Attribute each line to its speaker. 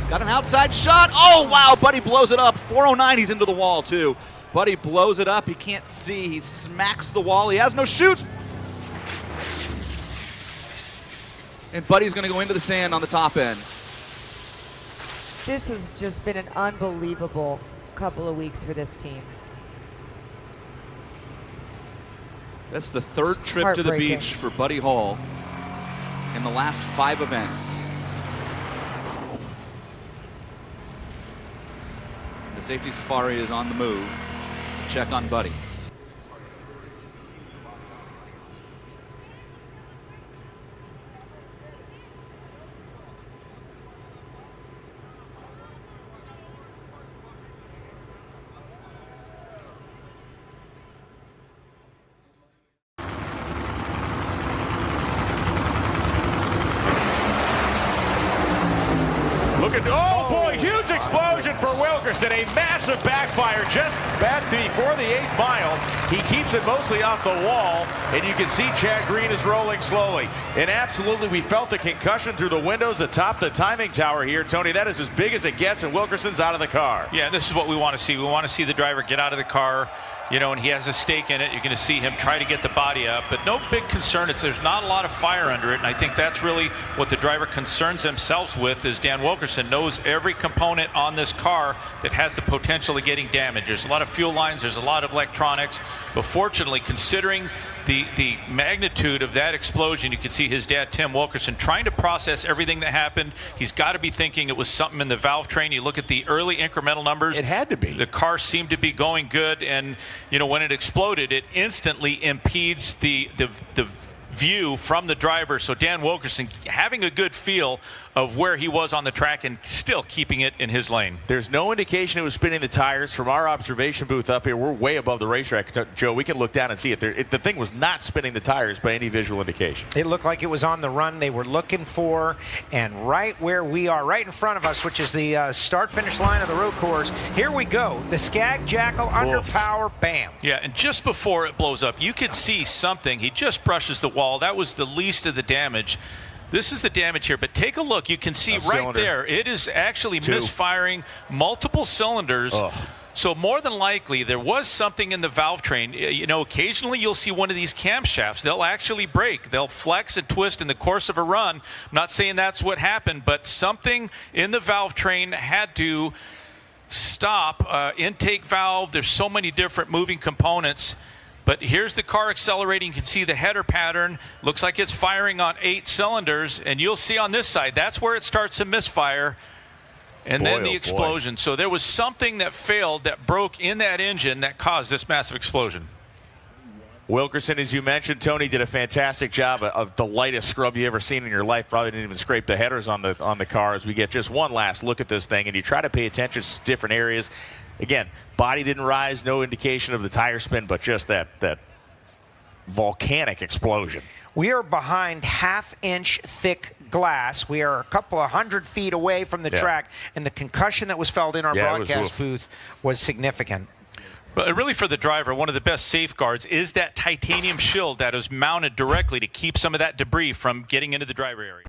Speaker 1: He's got an outside shot. Oh, wow, Buddy blows it up. 409, he's into the wall, too. Buddy blows it up. He can't see. He smacks the wall. He has no chutes. And Buddy's going to go into the sand on the top end.
Speaker 2: This has just been an unbelievable couple of weeks for this team.
Speaker 1: That's the third trip to the beach for Buddy Hall in the last 5 events. The safety safari is on the move to check on Buddy.
Speaker 3: Oh boy, huge explosion for Wikkerson. A massive backfire just back before the 8th mile. He keeps it mostly off the wall, and you can see Chad Green is rolling slowly. And absolutely, we felt the concussion through the windows atop the timing tower here. Tony, that is as big as it gets, and Wikkerson's out of the car.
Speaker 4: Yeah, this is what we want to see. We want to see the driver get out of the car, you know, and he has a stake in it. You're going to see him try to get the body up, but no big concern. There's not a lot of fire under it, and I think that's really what the driver concerns themselves with. Is Dan Wikkerson knows every component on this car that has the potential of getting damaged. There's a lot of fuel lines, there's a lot of electronics, but fortunately, considering the magnitude of that explosion, you can see his dad, Tim Wikkerson, trying to process everything that happened. He's got to be thinking it was something in the valve train. You look at the early incremental numbers.
Speaker 3: It had to be.
Speaker 4: The car seemed to be going good, and you know, when it exploded, it instantly impedes the view from the driver. So Dan Wikkerson having a good feel of where he was on the track and still keeping it in his lane.
Speaker 3: There's no indication it was spinning the tires. From our observation booth up here, we're way above the racetrack. Joe, we can look down and see it. The thing was not spinning the tires by any visual indication.
Speaker 5: It looked like it was on the run they were looking for, and right where we are, right in front of us, which is the start-finish line of the road course, here we go. The Skag Jackal under power, bam.
Speaker 4: Yeah, and just before it blows up, you could see something. He just brushes the wall. That was the least of the damage. This is the damage here, but take a look. You can see right there, it is actually misfiring multiple cylinders. So more than likely, there was something in the valve train. You know, occasionally you'll see one of these camshafts. They'll actually break. They'll flex and twist in the course of a run. I'm not saying that's what happened, but something in the valve train had to stop. Intake valve, there's so many different moving components. But here's the car accelerating. You can see the header pattern. Looks like it's firing on 8 cylinders. And you'll see on this side, that's where it starts to misfire. And then the explosion. So there was something that failed, that broke in that engine that caused this massive explosion.
Speaker 3: Wikkerson, as you mentioned, Tony, did a fantastic job of the lightest scrub you ever seen in your life. Probably didn't even scrape the headers on the car. As we get just one last look at this thing, and you try to pay attention to different areas. Again, body didn't rise, no indication of the tire spin, but just that volcanic explosion.
Speaker 5: We are behind half-inch thick glass. We are a couple of 100 feet away from the track, and the concussion that was felt in our broadcast booth was significant.
Speaker 4: But really, for the driver, one of the best safeguards is that titanium shield that is mounted directly to keep some of that debris from getting into the driver area.